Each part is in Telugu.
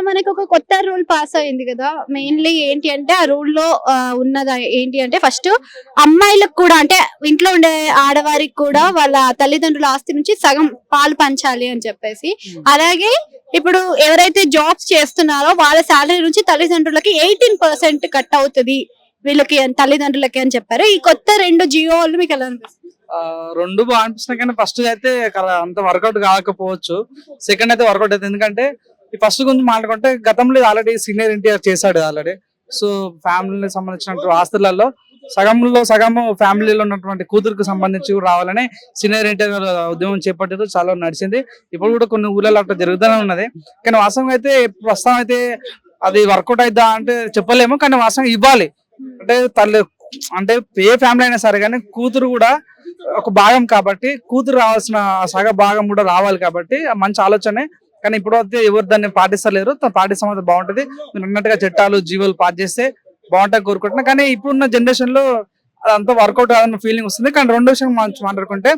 మనకి ఒక కొత్త రూల్ పాస్ అయింది కదా. మెయిన్లీ ఏంటి అంటే ఆ రూల్ లో ఉన్నది ఏంటి అంటే ఫస్ట్ అమ్మాయిలకు కూడా అంటే ఇంట్లో ఉండే ఆడవారికి కూడా వాళ్ళ తల్లిదండ్రుల ఆస్తి నుంచి సగం పాలు పంచాలి అని చెప్పేసి. అలాగే ఇప్పుడు ఎవరైతే జాబ్స్ చేస్తున్నారో వాళ్ళ శాలరీ నుంచి తల్లిదండ్రులకి 18% కట్ అవుతుంది వీళ్ళకి తల్లిదండ్రులకి అని చెప్పారు. ఈ కొత్త రెండు జియోలు మీకు ఎలా అనిపిస్తుంది? రెండు బాగా అనిపిస్తున్నాయి కానీ ఫస్ట్ అయితే అంత వర్కౌట్ కాకపోవచ్చు. సెకండ్ అయితే వర్కౌట్ అవుతుంది. ఎందుకంటే ఈ ఫస్ట్ గురించి మాట్లాడుకుంటే గతంలో ఆల్రెడీ సీనియర్ ఎన్టీఆర్ చేశాడు ఆల్రెడీ. సో ఫ్యామిలీకి సంబంధించిన ఆస్తులలో సగము ఫ్యామిలీలో ఉన్నటువంటి కూతురుకు సంబంధించి రావాలని సీనియర్ ఎన్టీఆర్ ఉద్యమం చేపట్టారు. చాలా నడిచింది. ఇప్పుడు కూడా కొన్ని ఊళ్ళలో అట్లా జరుగుతూనే ఉన్నది. కానీ వాస్తవంగా అయితే ప్రస్తుతం అయితే అది వర్కౌట్ అయిద్దా అంటే చెప్పలేము. కానీ వాస్తవంగా ఇవ్వాలి. అంటే తల్లి అంటే ఏ ఫ్యామిలీ అయినా సరే కానీ కూతురు కూడా ఒక భాగం కాబట్టి కూతురు రావాల్సిన సగ భాగం కూడా రావాలి కాబట్టి మంచి ఆలోచనే. కానీ ఇప్పుడు అయితే ఎవరు దాన్ని పాటిస్తలేరు. పాటిస్తే బాగుంటది. మీరు అన్నట్టుగా చట్టాలు జీవోలు పాస్ చేస్తే బాగుంటాయి కోరుకుంటున్నా. కానీ ఇప్పుడున్న జనరేషన్ లో అదంతా వర్కౌట్ కాదన్న ఫీలింగ్ వస్తుంది. కానీ రెండో విషయం మాట్లాడుకుంటే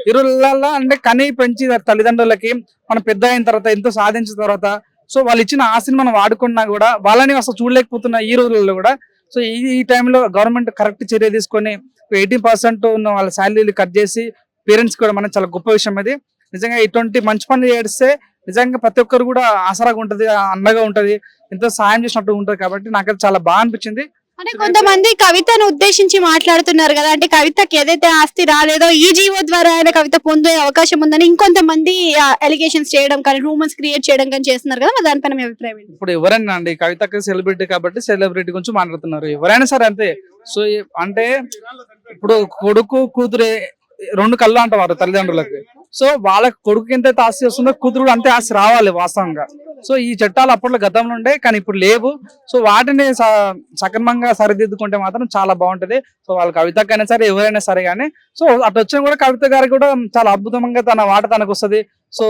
ఈ రోజులలో అంటే కనీ పెంచి తల్లిదండ్రులకి మనం పెద్ద అయిన తర్వాత ఎంతో సాధించిన తర్వాత సో వాళ్ళు ఇచ్చిన ఆస్తిని మనం వాడుకున్నా కూడా వాళ్ళని అసలు చూడలేకపోతున్న ఈ రోజులలో కూడా సో ఈ టైంలో గవర్నమెంట్ కరెక్ట్ చర్య తీసుకొని 18% ఉన్న వాళ్ళ శాలరీలు కట్ చేసి పేరెంట్స్ కూడా మనం చాలా గొప్ప విషయం. అది నిజంగా ఇటువంటి మంచి పనులు చేస్తే నిజంగా ప్రతి ఒక్కరు కూడా ఆసరాగా ఉంటది, అండగా ఉంటది, ఎంతో సాయం చేసినట్టు ఉంటది. కాబట్టి నాకైతే చాలా బాగా అనిపించింది. అంటే కొంతమంది కవితను ఉద్దేశించి మాట్లాడుతున్నారు కదా. అంటే కవితకి ఏదైతే ఆస్తి రాలేదో ఈ జీవో ద్వారా ఆయన కవిత పొందే అవకాశం ఉందని ఇంకొంతమంది ఎలిగేషన్స్ చేయడం కానీ రూమర్స్ క్రియేట్ చేయడం కానీ చేస్తున్నారు కదా. మరి దానిపైన మీ అభిప్రాయం ఏంటి? ఇప్పుడు ఎవరైనా అండి కవితకి సెలబ్రిటీ కాబట్టి సెలబ్రిటీ గురించి మాట్లాడుతున్నారు ఎవరైనా సరే అంతే. సో అంటే ఇప్పుడు కొడుకు కూతురు రెండు కళ్ళు అంటారు తల్లిదండ్రులకి. సో వాళ్ళ కొడుకు ఎంత ఆస్తి వస్తుందో కూతురు కూడా అంతే ఆస్తి రావాలి వాస్తవంగా. సో ఈ చట్టాలు అప్పట్లో గతంలో ఉండే కానీ ఇప్పుడు లేవు. సో వాటిని సక్రమంగా సరిదిద్దుకుంటే మాత్రం చాలా బాగుంటది. సో వాళ్ళ కవితకైనా సరే ఎవరైనా సరే కానీ సో అటు వచ్చిన కూడా కవిత గారికి కూడా చాలా అద్భుతంగా తన వాట తనకు వస్తుంది. సో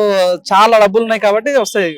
చాలా డబ్బులు ఉన్నాయి కాబట్టి వస్తాయి.